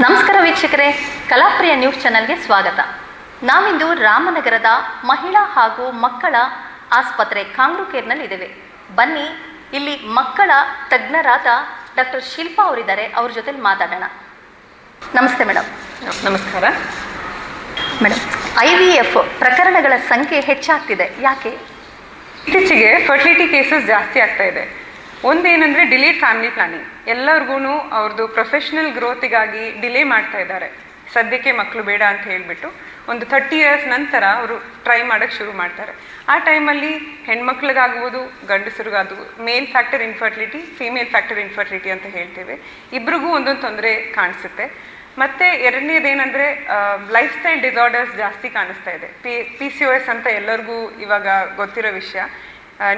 ನಮಸ್ಕಾರ ವೀಕ್ಷಕರೇ, ಕಲಾಪ್ರಿಯ ನ್ಯೂಸ್ ಚಾನೆಲ್ಗೆ ಸ್ವಾಗತ. ನಾವಿಂದು ರಾಮನಗರದ ಮಹಿಳಾ ಹಾಗೂ ಮಕ್ಕಳ ಆಸ್ಪತ್ರೆ ಕಾಂಗ್ರೂ ಕೇರ್ನಲ್ಲಿ ಇದ್ದೇವೆ. ಬನ್ನಿ, ಇಲ್ಲಿ ಮಕ್ಕಳ ತಜ್ಞರಾದ ಡಾಕ್ಟರ್ ಶಿಲ್ಪಾ ಅವರಿದ್ದಾರೆ, ಅವ್ರ ಜೊತೆ ಮಾತಾಡೋಣ. ನಮಸ್ತೆ ಮೇಡಮ್. ನಮಸ್ಕಾರ ಮೇಡಮ್, IVF ಪ್ರಕರಣಗಳ ಸಂಖ್ಯೆ ಹೆಚ್ಚಾಗ್ತಿದೆ, ಯಾಕೆ? ಇತ್ತೀಚೆಗೆ ಫರ್ಟಿಲಿಟಿ ಕೇಸಸ್ ಜಾಸ್ತಿ ಆಗ್ತಾ ಇದೆ. ಒಂದೇನೆಂದರೆ ಡಿಲೇಡ್ ಫ್ಯಾಮಿಲಿ ಪ್ಲಾನಿಂಗ್. ಎಲ್ಲರಿಗೂ ಅವ್ರದ್ದು ಪ್ರೊಫೆಷ್ನಲ್ ಗ್ರೋತಿಗಾಗಿ ಡಿಲೇ ಮಾಡ್ತಾ ಇದ್ದಾರೆ. ಸದ್ಯಕ್ಕೆ ಮಕ್ಕಳು ಬೇಡ ಅಂತ ಹೇಳಿಬಿಟ್ಟು ಒಂದು 30 years ನಂತರ ಅವರು ಟ್ರೈ ಮಾಡೋಕ್ಕೆ ಶುರು ಮಾಡ್ತಾರೆ. ಆ ಟೈಮಲ್ಲಿ ಹೆಣ್ಮಕ್ಳಿಗಾಗ್ಬೋದು, ಗಂಡಸರಿಗಾಗ್ಬೋದು, male factor infertility, female factor infertility ಅಂತ ಹೇಳ್ತೇವೆ. ಇಬ್ರಿಗೂ ಒಂದೊಂದು ತೊಂದರೆ ಕಾಣಿಸುತ್ತೆ. ಮತ್ತು ಎರಡನೇದೇನೆಂದರೆ ಲೈಫ್ ಸ್ಟೈಲ್ ಡಿಸಾರ್ಡರ್ಸ್ ಜಾಸ್ತಿ ಕಾಣಿಸ್ತಾ ಇದೆ. PCOS ಅಂತ ಎಲ್ಲರಿಗೂ ಇವಾಗ ಗೊತ್ತಿರೋ ವಿಷಯ.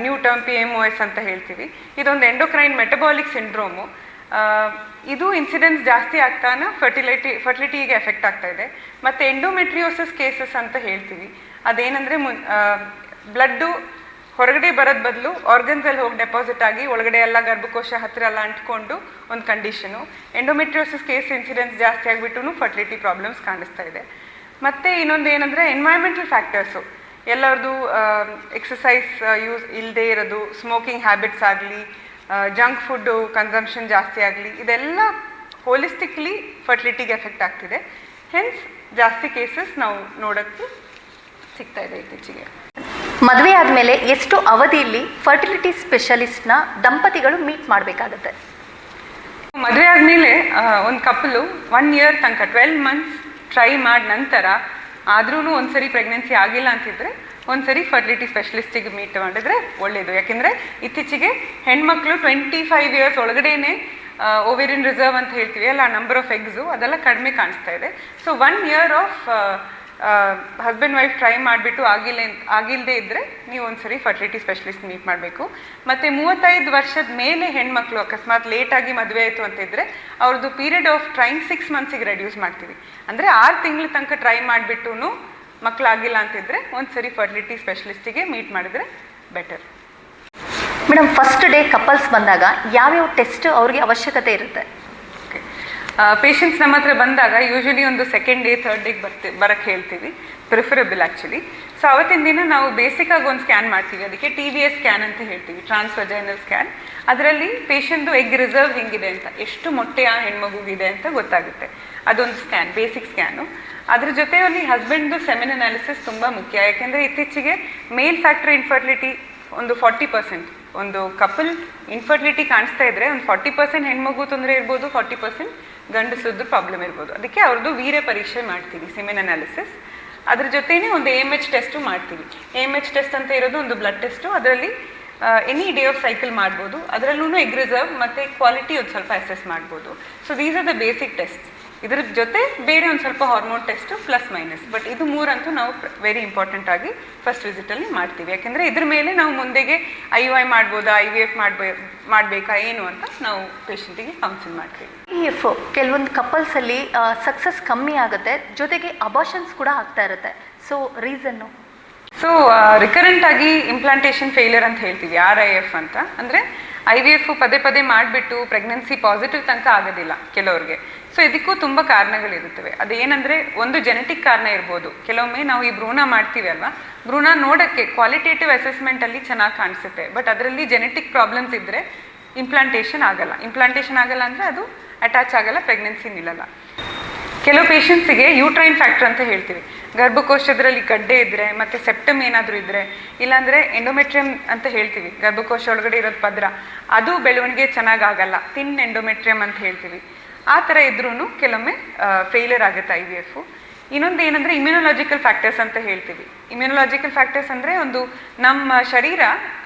ನ್ಯೂ ಟರ್ಮ್ PMOS ಅಂತ ಹೇಳ್ತೀವಿ. ಇದೊಂದು ಎಂಡೋಕ್ರೈನ್ ಮೆಟಬಾಲಿಕ್ ಸಿಂಡ್ರೋಮು. ಇದು ಇನ್ಸಿಡೆನ್ಸ್ ಜಾಸ್ತಿ ಆಗ್ತಾನೆ ಫರ್ಟಿಲಿಟಿಗೆ ಎಫೆಕ್ಟ್ ಆಗ್ತಾ ಇದೆ. ಮತ್ತು ಎಂಡೋಮೆಟ್ರಿಯೋಸಿಸ್ ಕೇಸಸ್ ಅಂತ ಹೇಳ್ತೀವಿ. ಅದೇನೆಂದರೆ ಬ್ಲಡ್ಡು ಹೊರಗಡೆ ಬರೋದ್ ಬದಲು ಆರ್ಗನ್ಸಲ್ಲಿ ಹೋಗಿ ಡೆಪಾಸಿಟ್ ಆಗಿ ಒಳಗಡೆ ಎಲ್ಲ ಗರ್ಭಕೋಶ ಹತ್ತಿರ ಎಲ್ಲ ಅಂಟ್ಕೊಂಡು ಒಂದು ಕಂಡೀಷನು. ಎಂಡೋಮೆಟ್ರಿಯೋಸಿಸ್ ಕೇಸ್ ಇನ್ಸಿಡೆನ್ಸ್ ಜಾಸ್ತಿ ಆಗಿಬಿಟ್ಟು ಫರ್ಟಿಲಿಟಿ ಪ್ರಾಬ್ಲಮ್ಸ್ ಕಾಣಿಸ್ತಾ ಇದೆ. ಮತ್ತು ಇನ್ನೊಂದು ಏನಂದರೆ ಎನ್ವೈರ್ಮೆಂಟಲ್ ಫ್ಯಾಕ್ಟರ್ಸು. ಎಲ್ಲರದು ಎಕ್ಸಸೈಸ್ ಯೂಸ್ ಇಲ್ಲದೆ ಇರೋದು, ಸ್ಮೋಕಿಂಗ್ ಹ್ಯಾಬಿಟ್ಸ್ ಆಗಲಿ, ಜಂಕ್ ಫುಡ್ಡು ಕನ್ಸಂಪ್ಷನ್ ಜಾಸ್ತಿ ಆಗಲಿ, ಇದೆಲ್ಲ ಹೋಲಿಸ್ಟಿಕ್ಲಿ ಫರ್ಟಿಲಿಟಿಗೆ ಎಫೆಕ್ಟ್ ಆಗ್ತಿದೆ. ಹೆನ್ಸ್ ಜಾಸ್ತಿ ಕೇಸಸ್ ನಾವು ನೋಡೋಕ್ಕೆ ಸಿಗ್ತಾ ಇದೆ ಇತ್ತೀಚೆಗೆ. ಮದುವೆ ಆದಮೇಲೆ ಎಷ್ಟು ಅವಧಿಯಲ್ಲಿ ಫರ್ಟಿಲಿಟಿ ಸ್ಪೆಷಲಿಸ್ಟ್ನ ದಂಪತಿಗಳು ಮೀಟ್ ಮಾಡಬೇಕಾಗುತ್ತೆ? ಮದುವೆ ಆದಮೇಲೆ ಒಂದು ಕಪ್ಪಲು 1 year ತನಕ 12 months ಟ್ರೈ ಮಾಡಿ ನಂತರ ಆದ್ರೂ ಒಂದ್ಸರಿ ಪ್ರೆಗ್ನೆನ್ಸಿ ಆಗಿಲ್ಲ ಅಂತಿದ್ರೆ ಒಂದ್ಸರಿ ಫರ್ಟಿಲಿಟಿ ಸ್ಪೆಷಲಿಸ್ಟಿಗೆ ಮೀಟ್ ಮಾಡಿದ್ರೆ ಒಳ್ಳೆಯದು. ಯಾಕೆಂದರೆ ಇತ್ತೀಚೆಗೆ ಹೆಣ್ಮಕ್ಳು 25 years ಒಳಗಡೆನೆ ಓವೇರಿಯನ್ ರಿಸರ್ವ್ ಅಂತ ಹೇಳ್ತೀವಿ ಅಲ್ಲ, ನಂಬರ್ ಆಫ್ ಎಗ್ಸು ಅದೆಲ್ಲ ಕಡಿಮೆ ಕಾಣಿಸ್ತಾ ಇದೆ. So 1 year of husband wife try ಮಾಡಿಬಿಟ್ಟು ಆಗಿಲ್ಲದೆ ಇದ್ದರೆ ನೀವು ಒಂದ್ಸರಿ ಫರ್ಟಿಲಿಟಿ ಸ್ಪೆಷಲಿಸ್ಟ್ ಮೀಟ್ ಮಾಡಬೇಕು. ಮತ್ತು 35 ವರ್ಷದ ಮೇಲೆ ಹೆಣ್ಮಕ್ಳು ಅಕಸ್ಮಾತ್ ಲೇಟಾಗಿ ಮದುವೆ ಆಯಿತು ಅಂತಿದ್ರೆ ಅವ್ರದ್ದು period of trying 6 months reduce ಮಾಡ್ತೀವಿ. ಅಂದರೆ 6 ತಿಂಗಳ ತನಕ ಟ್ರೈ ಮಾಡಿಬಿಟ್ಟು ಮಕ್ಕಳಾಗಿಲ್ಲ ಅಂತಿದ್ರೆ ಒಂದ್ಸರಿ ಫರ್ಟಿಲಿಟಿ ಸ್ಪೆಷಲಿಸ್ಟಿಗೆ ಮೀಟ್ ಮಾಡಿದ್ರೆ better. Madam, first day couples ಬಂದಾಗ ಯಾವ್ಯಾವ ಟೆಸ್ಟ್ ಅವ್ರಿಗೆ ಅವಶ್ಯಕತೆ ಇರುತ್ತೆ? ಪೇಷಂಟ್ಸ್ ನಮ್ಮ ಹತ್ರ ಬಂದಾಗ ಯೂಶ್ವಲಿ ಒಂದು 2nd day 3rd day ಬರೋಕ್ಕೆ ಹೇಳ್ತೀವಿ, ಪ್ರಿಫರಬಲ್ ಆ್ಯಕ್ಚುಲಿ. ಸೊ ಅವತ್ತಿನ ದಿನ ನಾವು ಬೇಸಿಕಾಗಿ ಒಂದು ಸ್ಕ್ಯಾನ್ ಮಾಡ್ತೀವಿ. ಅದಕ್ಕೆ TVS ಸ್ಕ್ಯಾನ್ ಅಂತ ಹೇಳ್ತೀವಿ, ಟ್ರಾನ್ಸ್ವಜೈನಲ್ ಸ್ಕ್ಯಾನ್. ಅದರಲ್ಲಿ ಪೇಷಂಟ್ದು ಎಗ್ ರಿಸರ್ವ್ ಹೆಂಗಿದೆ ಅಂತ, ಎಷ್ಟು ಮೊಟ್ಟೆ ಆ ಹೆಣ್ಮಗುಗಿದೆ ಅಂತ ಗೊತ್ತಾಗುತ್ತೆ. ಅದೊಂದು ಸ್ಕ್ಯಾನ್, ಬೇಸಿಕ್ ಸ್ಕ್ಯಾನು. ಅದ್ರ ಜೊತೆಯಲ್ಲಿ ಹಸ್ಬೆಂಡ್ದು ಸೆಮೆನ್ ಅನಾಲಿಸಿಸ್ ತುಂಬ ಮುಖ್ಯ. ಯಾಕೆಂದರೆ ಇತ್ತೀಚೆಗೆ ಮೇಲ್ ಫ್ಯಾಕ್ಟರ್ ಇನ್ಫರ್ಟಿಲಿಟಿ ಒಂದು 40%. ಒಂದು ಕಪಲ್ ಇನ್ಫರ್ಟಿಲಿಟಿ ಕಾಣಿಸ್ತಾ ಇದ್ದರೆ ಒಂದು 40% ಹೆಣ್ಮಗು ತೊಂದರೆ ಇರ್ಬೋದು, 40% ಗಂಡಸದ್ದು ಪ್ರಾಬ್ಲಮ್ ಇರ್ಬೋದು. ಅದಕ್ಕೆ ಅವ್ರದ್ದು ವೀರ್ಯ ಪರೀಕ್ಷೆ ಮಾಡ್ತೀವಿ, ಸೆಮೆನ್ ಅನಾಲಿಸಿಸ್. ಅದ್ರ ಜೊತೆನೇ ಒಂದು AMH ಟೆಸ್ಟು ಮಾಡ್ತೀವಿ. AMH ಟೆಸ್ಟ್ ಅಂತ ಇರೋದು ಒಂದು ಬ್ಲಡ್ ಟೆಸ್ಟು. ಅದರಲ್ಲಿ ಎನಿ ಡೇ ಆಫ್ ಸೈಕಲ್ ಮಾಡ್ಬೋದು. ಅದರಲ್ಲೂ ಎಗ್ ರಿಸರ್ವ್ ಮತ್ತು ಕ್ವಾಲಿಟಿ ಒಂದು ಸ್ವಲ್ಪ ಅಸೆಸ್ ಮಾಡ್ಬೋದು. So these are the basic test. ಇದ್ರ ಜೊತೆ ಬೇರೆ ಒಂದು ಸ್ವಲ್ಪ hormone test plus minus. But ಇದು ಮೂರಂತೂ ನಾವು ವೆರಿ ಇಂಪಾರ್ಟೆಂಟ್ ಆಗಿ ಫಸ್ಟ್ ವಿಸಿಟಲ್ಲಿ ಮಾಡ್ತೀವಿ. ಯಾಕೆಂದರೆ ಇದ್ರ ಮೇಲೆ ನಾವು ಮುಂದೆಗೆ IUI ಮಾಡ್ಬೋದಾ, IVF ಮಾಡಬೇಕಾ ಏನು ಅಂತ ನಾವು ಪೇಷಂಟಿಗೆ ಕೌನ್ಸಿಲ್ ಮಾಡ್ತೀವಿ. IVF ಕೆಲವೊಂದು ಕಪಲ್ಸಲ್ಲಿ ಸಕ್ಸಸ್ ಕಮ್ಮಿ ಆಗುತ್ತೆ, ಜೊತೆಗೆ ಅಬಾರ್ಷನ್ಸ್ ಕೂಡ ಆಗ್ತಾ ಇರುತ್ತೆ. So reason? ಸೊ ರಿಕರೆಂಟ್ ಆಗಿ ಇಂಪ್ಲಾಂಟೇಷನ್ ಫೇಲಿಯರ್ ಅಂತ ಹೇಳ್ತೀವಿ, RIF ಅಂತ. ಅಂದರೆ IVF ಪದೇ ಮಾಡಿಬಿಟ್ಟು ಪ್ರೆಗ್ನೆನ್ಸಿ ಪಾಸಿಟಿವ್ ತನಕ ಆಗೋದಿಲ್ಲ ಕೆಲವ್ರಿಗೆ. ಸೊ ಇದಕ್ಕೂ ತುಂಬ ಕಾರಣಗಳಿರುತ್ತವೆ. ಅದೇನೆಂದರೆ ಒಂದು ಜೆನೆಟಿಕ್ ಕಾರಣ ಇರ್ಬೋದು. ಕೆಲವೊಮ್ಮೆ ನಾವು ಈ ಭ್ರೂಣ ಮಾಡ್ತೀವಿ ಅಲ್ವಾ, ಭ್ರೂಣ ನೋಡೋಕ್ಕೆ ಕ್ವಾಲಿಟೇಟಿವ್ ಅಸೆಸ್ಮೆಂಟಲ್ಲಿ ಚೆನ್ನಾಗಿ ಕಾಣಿಸುತ್ತೆ. ಬಟ್ ಅದರಲ್ಲಿ ಜೆನೆಟಿಕ್ ಪ್ರಾಬ್ಲಮ್ಸ್ ಇದ್ದರೆ ಇಂಪ್ಲಾಂಟೇಷನ್ ಆಗಲ್ಲ. ಇಂಪ್ಲಾಂಟೇಷನ್ ಆಗಲ್ಲ ಅಂದರೆ ಅದು ಅಟ್ಯಾಚ್ ಆಗಲ್ಲ, ಪ್ರೆಗ್ನೆನ್ಸಿ ನಿಲ್ಲಲ್ಲ. ಕೆಲವು ಪೇಷಂಟ್ಸಿಗೆ ಯೂಟ್ರೈನ್ ಫ್ಯಾಕ್ಟರ್ ಅಂತ ಹೇಳ್ತೀವಿ. ಗರ್ಭಕೋಶದಲ್ಲಿ ಗಡ್ಡೆ ಇದ್ದರೆ, ಮತ್ತು ಸೆಪ್ಟಮ್ ಏನಾದರೂ ಇದ್ದರೆ, ಇಲ್ಲಾಂದರೆ ಎಂಡೋಮೆಟ್ರಿಯಮ್ ಅಂತ ಹೇಳ್ತೀವಿ, ಗರ್ಭಕೋಶ ಒಳಗಡೆ ಇರೋದು ಪದ್ರ, ಅದು ಬೆಳವಣಿಗೆ ಚೆನ್ನಾಗಾಗಲ್ಲ, ಥಿನ್ ಎಂಡೋಮೆಟ್ರಿಯಮ್ ಅಂತ ಹೇಳ್ತೀವಿ. ಆ ಥರ ಇದ್ರೂ ಕೆಲವೊಮ್ಮೆ ಫೇಲಿಯರ್ ಆಗುತ್ತೆ IVF. ಇನ್ನೊಂದು ಏನಂದರೆ ಇಮ್ಯುನೊಲಾಜಿಕಲ್ ಫ್ಯಾಕ್ಟರ್ಸ್ ಅಂತ ಹೇಳ್ತೀವಿ. ಇಮ್ಯುನೊಲಾಜಿಕಲ್ ಫ್ಯಾಕ್ಟರ್ಸ್ ಅಂದರೆ ಒಂದು ನಮ್ಮ ಶರೀರ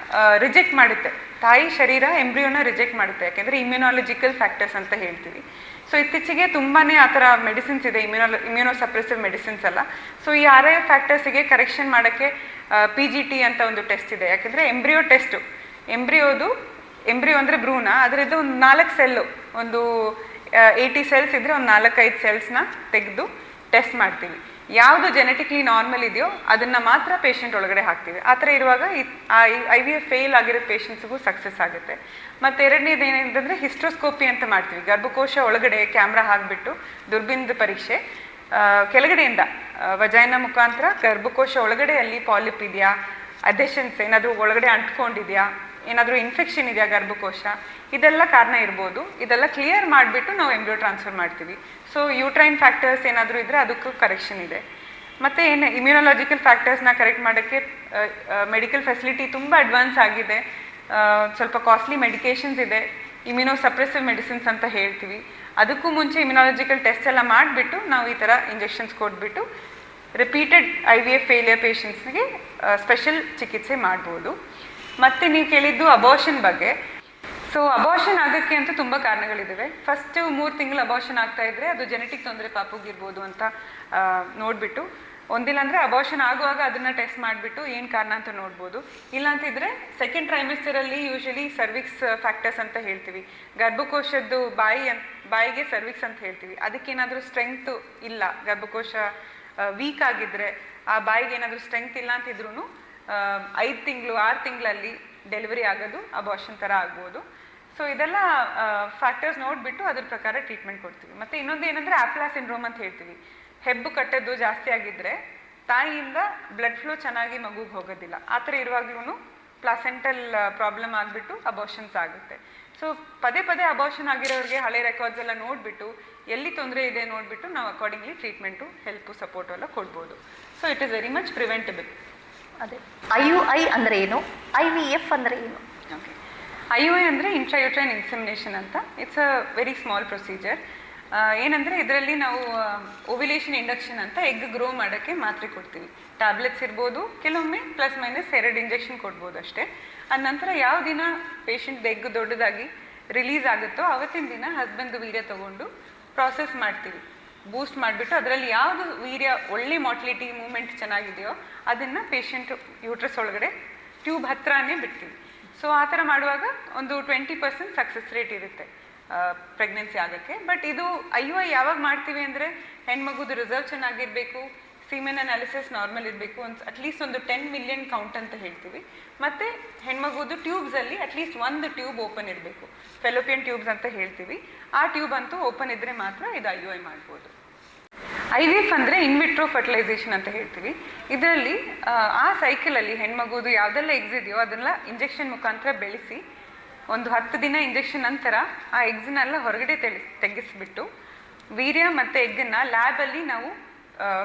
ರಿಜೆಕ್ಟ್ ಮಾಡುತ್ತೆ, ತಾಯಿ ಶರೀರ ಎಂಬ್ರಿಯೋನ ರಿಜೆಕ್ಟ್ ಮಾಡುತ್ತೆ. ಯಾಕೆಂದರೆ ಇಮ್ಯುನಾಲಜಿಕಲ್ ಫ್ಯಾಕ್ಟರ್ಸ್ ಅಂತ ಹೇಳ್ತೀವಿ. ಸೊ ಇತ್ತೀಚೆಗೆ ತುಂಬಾ ಆ ಥರ ಮೆಡಿಸಿನ್ಸ್ ಇದೆ, ಇಮ್ಯುನೋಸಪ್ರೆಸಿವ್ ಮೆಡಿಸಿನ್ಸ್ ಎಲ್ಲ. ಸೊ ಈ RIF ಫ್ಯಾಕ್ಟರ್ಸಿಗೆ ಕರೆಕ್ಷನ್ ಮಾಡೋಕ್ಕೆ PGT ಅಂತ ಒಂದು ಟೆಸ್ಟ್ ಇದೆ. ಯಾಕೆಂದರೆ ಎಂಬ್ರಿಯೋ ಟೆಸ್ಟು, ಎಂಬ್ರಿಯೋ ಅಂದರೆ ಭ್ರೂಣ, ಅದರದ್ದು ಒಂದು 4 ಸೆಲ್ಲು, ಒಂದು 80 cells ಇದ್ದರೆ ಒಂದು 4-5 ಸೆಲ್ಸ್ನ ತೆಗೆದು ಟೆಸ್ಟ್ ಮಾಡ್ತೀವಿ. ಯಾವುದು ಜೆನೆಟಿಕ್ಲಿ ನಾರ್ಮಲ್ ಇದೆಯೋ ಅದನ್ನು ಮಾತ್ರ ಪೇಷಂಟ್ ಒಳಗಡೆ ಹಾಕ್ತೀವಿ. ಆ ಥರ ಇರುವಾಗ IVF ಫೇಲ್ ಆಗಿರೋ ಪೇಷಂಟ್ಸ್ಗೂ ಸಕ್ಸಸ್ ಆಗುತ್ತೆ. ಮತ್ತು ಎರಡನೇದು ಏನಂತಂದರೆ ಹಿಸ್ಟ್ರೋಸ್ಕೋಪಿ ಅಂತ ಮಾಡ್ತೀವಿ. ಗರ್ಭಕೋಶ ಒಳಗಡೆ ಕ್ಯಾಮ್ರಾ ಹಾಕಿಬಿಟ್ಟು ದುರ್ಬೀನದ ಪರೀಕ್ಷೆ ಕೆಳಗಡೆಯಿಂದ ವಜೈನ ಮುಖಾಂತರ ಗರ್ಭಕೋಶ ಒಳಗಡೆ ಅಲ್ಲಿ ಪಾಲಿಪ್ ಇದೆಯಾ, ಅಡೆಷನ್ಸ್ ಏನಾದರೂ ಒಳಗಡೆ ಅಂಟ್ಕೊಂಡಿದೆಯಾ, ಏನಾದರೂ ಇನ್ಫೆಕ್ಷನ್ ಇದೆಯಾ ಗರ್ಭಕೋಶ, ಇದೆಲ್ಲ ಕಾರಣ ಇರ್ಬೋದು. ಇದೆಲ್ಲ ಕ್ಲಿಯರ್ ಮಾಡಿಬಿಟ್ಟು ನಾವು ಎಂಬ್ರಿಯೋ ಟ್ರಾನ್ಸ್ಫರ್ ಮಾಡ್ತೀವಿ. ಸೊ ಯೂಟ್ರೈನ್ ಫ್ಯಾಕ್ಟರ್ಸ್ ಏನಾದರೂ ಇದ್ದರೆ ಅದಕ್ಕೂ ಕರೆಕ್ಷನ್ ಇದೆ. ಮತ್ತು ಏನು ಇಮ್ಯುನೊಲಾಜಿಕಲ್ ಫ್ಯಾಕ್ಟರ್ಸ್ನ ಕರೆಕ್ಟ್ ಮಾಡೋಕ್ಕೆ ಮೆಡಿಕಲ್ ಫೆಸಿಲಿಟಿ ತುಂಬ ಅಡ್ವಾನ್ಸ್ ಆಗಿದೆ. ಸ್ವಲ್ಪ ಕಾಸ್ಟ್ಲಿ ಮೆಡಿಕೇಷನ್ಸ್ ಇದೆ, ಇಮ್ಯುನೋಸಪ್ರೆಸಿವ್ ಮೆಡಿಸಿನ್ಸ್ ಅಂತ ಹೇಳ್ತೀವಿ. ಅದಕ್ಕೂ ಮುಂಚೆ ಇಮ್ಯುನಾಲಜಿಕಲ್ ಟೆಸ್ಟ್ ಎಲ್ಲ ಮಾಡಿಬಿಟ್ಟು ನಾವು ಈ ಥರ ಇಂಜೆಕ್ಷನ್ಸ್ ಕೊಟ್ಬಿಟ್ಟು ರಿಪೀಟೆಡ್ IVF ಫೇಲಿಯರ್ ಪೇಷಂಟ್ಸ್ಗೆ ಸ್ಪೆಷಲ್ ಚಿಕಿತ್ಸೆ ಮಾಡ್ಬೋದು. ಮತ್ತು ನೀವು ಕೇಳಿದ್ದು ಅಬಾರ್ಷನ್ ಬಗ್ಗೆ. ಸೊ ಅಬಾರ್ಷನ್ ಆಗೋಕ್ಕೆ ಅಂತ ತುಂಬ ಕಾರಣಗಳಿದ್ದಾವೆ. ಫಸ್ಟು 3 ತಿಂಗಳು ಅಬಾರ್ಷನ್ ಆಗ್ತಾ ಇದ್ದರೆ ಅದು ಜೆನೆಟಿಕ್ ತೊಂದರೆ ಪಾಪುಗಿರ್ಬೋದು ಅಂತ ನೋಡಿಬಿಟ್ಟು, ಒಂದಿಲ್ಲ ಅಂದರೆ ಅಬಾರ್ಷನ್ ಆಗುವಾಗ ಅದನ್ನು ಟೆಸ್ಟ್ ಮಾಡಿಬಿಟ್ಟು ಏನು ಕಾರಣ ಅಂತ ನೋಡ್ಬೋದು. ಇಲ್ಲಾಂತಿದ್ರೆ ಸೆಕೆಂಡ್ ಟ್ರೈಮಿಸ್ಟರಲ್ಲಿ ಯೂಶಲಿ ಸರ್ವಿಕ್ಸ್ ಫ್ಯಾಕ್ಟರ್ಸ್ ಅಂತ ಹೇಳ್ತೀವಿ. ಗರ್ಭಕೋಶದ್ದು ಬಾಯಿಗೆ ಸರ್ವಿಕ್ಸ್ ಅಂತ ಹೇಳ್ತೀವಿ. ಅದಕ್ಕೇನಾದರೂ ಸ್ಟ್ರೆಂಗ್ತು ಇಲ್ಲ, ಗರ್ಭಕೋಶ ವೀಕ್ ಆಗಿದ್ದರೆ ಆ ಬಾಯಿಗೆ ಏನಾದರೂ ಸ್ಟ್ರೆಂಗ್ತ್ ಇಲ್ಲ ಅಂತಿದ್ರೂ 5 ತಿಂಗಳು 6 ತಿಂಗಳಲ್ಲಿ ಡೆಲಿವರಿ ಆಗೋದು ಅಬಾರ್ಷನ್ ಥರ ಆಗ್ಬೋದು. ಸೊ ಇದೆಲ್ಲ ಫ್ಯಾಕ್ಟರ್ಸ್ ನೋಡಿಬಿಟ್ಟು ಅದ್ರ ಪ್ರಕಾರ ಟ್ರೀಟ್ಮೆಂಟ್ ಕೊಡ್ತೀವಿ. ಮತ್ತು ಇನ್ನೊಂದು ಏನಂದರೆ ಆಪ್ಲಾ ಸಿಂಡ್ರೋಮ್ ಅಂತ ಹೇಳ್ತೀವಿ. ಹೆಬ್ಬು ಕಟ್ಟೋದು ಜಾಸ್ತಿ ಆಗಿದ್ದರೆ ತಾಯಿಯಿಂದ ಬ್ಲಡ್ ಫ್ಲೋ ಚೆನ್ನಾಗಿ ಮಗುಗೆ ಹೋಗೋದಿಲ್ಲ. ಆ ಥರ ಇರುವಾಗ್ಲೂ ಪ್ಲಾಸೆಂಟಲ್ ಪ್ರಾಬ್ಲಮ್ ಆಗಿಬಿಟ್ಟು ಅಬಾರ್ಷನ್ಸ್ ಆಗುತ್ತೆ. ಸೊ ಪದೇ ಪದೇ ಅಬಾರ್ಷನ್ ಆಗಿರೋರಿಗೆ ಹಳೆ ರೆಕಾರ್ಡ್ಸ್ ಎಲ್ಲ ನೋಡಿಬಿಟ್ಟು ಎಲ್ಲಿ ತೊಂದರೆ ಇದೆ ನೋಡಿಬಿಟ್ಟು ನಾವು ಅಕಾರ್ಡಿಂಗ್ಲಿ ಟ್ರೀಟ್ಮೆಂಟು ಹೆಲ್ಪು ಸಪೋರ್ಟು ಎಲ್ಲ ಕೊಡ್ಬೋದು. So it is very much preventable. ಅದೇ IUI ಅಂದರೆ ಏನು, IVF ಅಂದರೆ ಏನು? ಓಕೆ, IUI ಅಂದರೆ ಇಂಟ್ರಾಯೂಟ್ರೈನ್ ಇನ್ಸೆಮಿನೇಷನ್ ಅಂತ. It's a very small procedure. ಏನಂದರೆ ಇದರಲ್ಲಿ ನಾವು ಓವ್ಯುಲೇಷನ್ ಇಂಡಕ್ಷನ್ ಅಂತ ಎಗ್ ಗ್ರೋ ಮಾಡೋಕ್ಕೆ ಮಾತ್ರೆ ಕೊಡ್ತೀವಿ. ಟ್ಯಾಬ್ಲೆಟ್ಸ್ ಇರ್ಬೋದು, ಕೆಲವೊಮ್ಮೆ ಪ್ಲಸ್ ಮೈನಸ್ 2 ಇಂಜೆಕ್ಷನ್ ಕೊಡ್ಬೋದು ಅಷ್ಟೇ. ಅದ ನಂತರ ಯಾವ ದಿನ ಪೇಷಂಟ್ ಎಗ್ ದೊಡ್ಡದಾಗಿ ರಿಲೀಸ್ ಆಗುತ್ತೋ ಆವತ್ತಿನ ದಿನ ಹಸ್ಬೆಂಡ್ ವೀರ್ಯ ತೊಗೊಂಡು ಪ್ರಾಸೆಸ್ ಮಾಡ್ತೀವಿ, ಬೂಸ್ಟ್ ಮಾಡಿಬಿಟ್ಟು ಅದರಲ್ಲಿ ಯಾವುದು ವೀರ್ಯ ಒಳ್ಳೆ ಮಾರ್ಟಿಲಿಟಿ ಮೂಮೆಂಟ್ ಚೆನ್ನಾಗಿದೆಯೋ ಅದನ್ನು ಪೇಷಂಟ್ ಯೂಟ್ರಸ್ ಒಳಗಡೆ ಟ್ಯೂಬ್ ಹತ್ರನೇ ಬಿಡ್ತೀವಿ. ಸೊ ಆ ಥರ ಮಾಡುವಾಗ ಒಂದು 20% ಸಕ್ಸಸ್ ರೇಟ್ ಇರುತ್ತೆ ಪ್ರೆಗ್ನೆನ್ಸಿ ಆಗೋಕ್ಕೆ. ಬಟ್ ಇದು IUI ಯಾವಾಗ ಮಾಡ್ತೀವಿ ಅಂದರೆ ಹೆಣ್ಮಗುದು ರಿಸರ್ವ್ ಚೆನ್ನಾಗಿರಬೇಕು, ಸೀಮೆನ್ ಅನಾಲಿಸಿಸ್ ನಾರ್ಮಲ್ ಇರಬೇಕು, ಅಟ್ಲೀಸ್ಟ್ ಒಂದು 10 ಮಿಲಿಯನ್ ಕೌಂಟ್ ಅಂತ ಹೇಳ್ತೀವಿ. ಮತ್ತು ಹೆಣ್ಮಗುದು ಟ್ಯೂಬ್ಸಲ್ಲಿ ಅಟ್ಲೀಸ್ಟ್ 1 ಟ್ಯೂಬ್ ಓಪನ್ ಇರಬೇಕು, ಫೆಲೋಪಿಯನ್ ಟ್ಯೂಬ್ಸ್ ಅಂತ ಹೇಳ್ತೀವಿ. ಆ ಟ್ಯೂಬ್ ಅಂತೂ ಓಪನ್ ಇದ್ದರೆ ಮಾತ್ರ ಇದು IUI ಮಾಡ್ಬೋದು. IVF ಅಂದರೆ ಇನ್ವಿಟ್ರೋ ಫರ್ಟಿಲೈಸೇಷನ್ ಅಂತ ಹೇಳ್ತೀವಿ. ಇದರಲ್ಲಿ ಆ ಸೈಕಲಲ್ಲಿ ಹೆಣ್ಮಗುದು ಯಾವುದೆಲ್ಲ ಎಗ್ಸ್ ಇದೆಯೋ ಅದನ್ನೆಲ್ಲ ಇಂಜೆಕ್ಷನ್ ಮುಖಾಂತರ ಬೆಳೆಸಿ ಒಂದು 10 ದಿನ ಇಂಜೆಕ್ಷನ್ ನಂತರ ಆ ಎಗ್ಸನ್ನೆಲ್ಲ ಹೊರಗಡೆ ತೆಗೆಸಿಬಿಟ್ಟು ವೀರ್ಯ ಮತ್ತು ಎಗ್ಗನ್ನು ಲ್ಯಾಬಲ್ಲಿ ನಾವು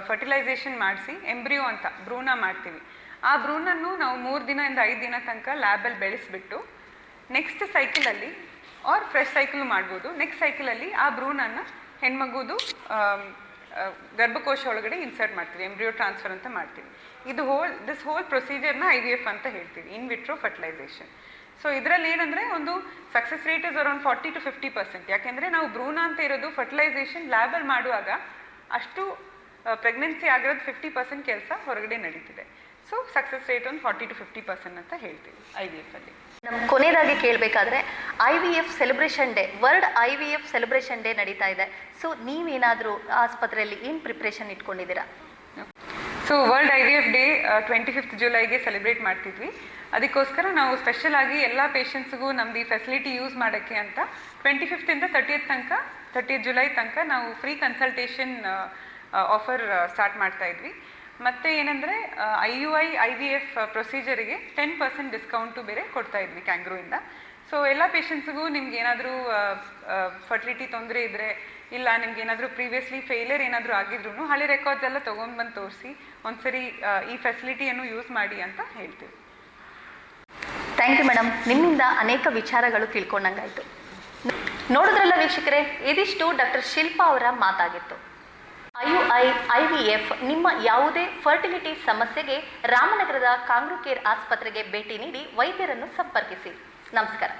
ಫರ್ಟಿಲೈಸೇಷನ್ ಮಾಡಿಸಿ ಎಂಬ್ರಿಯೋ ಅಂತ ಭ್ರೂಣ ಮಾಡ್ತೀವಿ. ಆ ಭ್ರೂಣನ್ನು ನಾವು 3 ದಿನದಿಂದ 5 ದಿನ ತನಕ ಲ್ಯಾಬಲ್ಲಿ ಬೆಳೆಸಿಬಿಟ್ಟು ನೆಕ್ಸ್ಟ್ ಸೈಕಲಲ್ಲಿ ಆರ್ ಫ್ರೆಶ್ ಸೈಕಲ್ ಮಾಡ್ಬೋದು. ನೆಕ್ಸ್ಟ್ ಸೈಕಲಲ್ಲಿ ಆ ಭ್ರೂಣನ ಹೆಣ್ಮಗುದು ಗರ್ಭಕೋಶ ಒಳಗಡೆ ಇನ್ಸರ್ಟ್ ಮಾಡ್ತೀವಿ, ಎಂಬ್ರಿಯೋ ಟ್ರಾನ್ಸ್ಫರ್ ಅಂತ ಮಾಡ್ತೀವಿ. ದಿಸ್ ಹೋಲ್ ಪ್ರೊಸೀಜರ್ನ IVF ಅಂತ ಹೇಳ್ತೀವಿ, ಇನ್ ವಿಟ್ರೋ ಫರ್ಟಿಲೈಸೇಷನ್. ಸೊ ಇದರಲ್ಲಿ ಏನಂದರೆ ಒಂದು success rate is around 40 to 50%. ಯಾಕೆಂದರೆ ನಾವು ಭ್ರೂಣ ಅಂತ ಇರೋದು ಫರ್ಟಿಲೈಸೇಷನ್ ಲ್ಯಾಬಲ್ಲಿ ಮಾಡುವಾಗ ಅಷ್ಟು ಪ್ರೆಗ್ನೆನ್ಸಿ ಆಗಿರೋದು 50% ಕೆಲಸ ಹೊರಗಡೆ ನಡೀತಿದೆ. ಸೊ ಸಕ್ಸಸ್ ರೇಟ್ ಒಂದು 40 to 50% ಅಂತ ಹೇಳ್ತೀವಿ IVF ಅಲ್ಲಿ. ನಮ್ಮ ಕೊನೆಯದಾಗಿ ಕೇಳಬೇಕಾದ್ರೆ IVF celebration day, world IVF celebration day ನಡೀತಾ ಇದೆ. ಸೊ ನೀವೇನಾದರೂ ಆಸ್ಪತ್ರೆಯಲ್ಲಿ ಏನು ಪ್ರಿಪ್ರೇಷನ್ ಇಟ್ಕೊಂಡಿದ್ದೀರಾ? So world IVF day 25th ಜುಲೈಗೆ ಸೆಲೆಬ್ರೇಟ್ ಮಾಡ್ತಿದ್ವಿ. ಅದಕ್ಕೋಸ್ಕರ ನಾವು ಸ್ಪೆಷಲ್ ಆಗಿ ಎಲ್ಲ ಪೇಷಂಟ್ಸ್ಗೂ ನಮ್ದು ಈ ಫೆಸಿಲಿಟಿ ಯೂಸ್ ಮಾಡೋಕ್ಕೆ ಅಂತ 25th ಇಂದ 30th ಜುಲೈ ತನಕ ನಾವು ಫ್ರೀ ಕನ್ಸಲ್ಟೇಷನ್ ಆಫರ್ ಸ್ಟಾರ್ಟ್ ಮಾಡ್ತಾ ಇದ್ವಿ. ಮತ್ತು ಏನಂದರೆ IUI IVF ಪ್ರೊಸೀಜರಿಗೆ 10% ಡಿಸ್ಕೌಂಟು ಬೇರೆ ಕೊಡ್ತಾ ಇದ್ವಿ ಕ್ಯಾಂಗ್ರೂಯಿಂದ. ಸೊ ಎಲ್ಲ ಪೇಷಂಟ್ಸ್ಗೂ ನಿಮ್ಗೆ ಏನಾದರೂ ಫರ್ಟಿಲಿಟಿ ತೊಂದರೆ ಇದ್ದರೆ, ಇಲ್ಲ ನಿಮ್ಗೆ ಏನಾದರೂ ಪ್ರೀವಿಯಸ್ಲಿ ಫೇಲಿಯರ್ ಏನಾದರೂ ಆಗಿದ್ರು ಹಳೆ ರೆಕಾರ್ಡ್ಸ್ ಎಲ್ಲ ತೊಗೊಂಡ್ಬಂದು ತೋರಿಸಿ ಒಂದ್ಸರಿ ಈ ಫೆಸಿಲಿಟಿಯನ್ನು ಯೂಸ್ ಮಾಡಿ ಅಂತ ಹೇಳ್ತೀವಿ. ಥ್ಯಾಂಕ್ ಯು ಮೇಡಮ್, ನಿಮ್ಮಿಂದ ಅನೇಕ ವಿಚಾರಗಳು ತಿಳ್ಕೊಂಡಂಗಾಯಿತು. ನೋಡಿದ್ರಲ್ಲ ವೀಕ್ಷಕರೇ, ಇದಿಷ್ಟು ಡಾಕ್ಟರ್ ಶಿಲ್ಪಾ ಅವರ ಮಾತಾಗಿತ್ತು. IUI IVF ನಿಮ್ಮ ಯಾವುದೇ ಫರ್ಟಿಲಿಟಿ ಸಮಸ್ಯೆಗೆ ರಾಮನಗರದ ಕಾಂಗ್ರೂ ಕೇರ್ ಆಸ್ಪತ್ರೆಗೆ ಭೇಟಿ ನೀಡಿ ವೈದ್ಯರನ್ನು ಸಂಪರ್ಕಿಸಿ. ನಮಸ್ಕಾರ.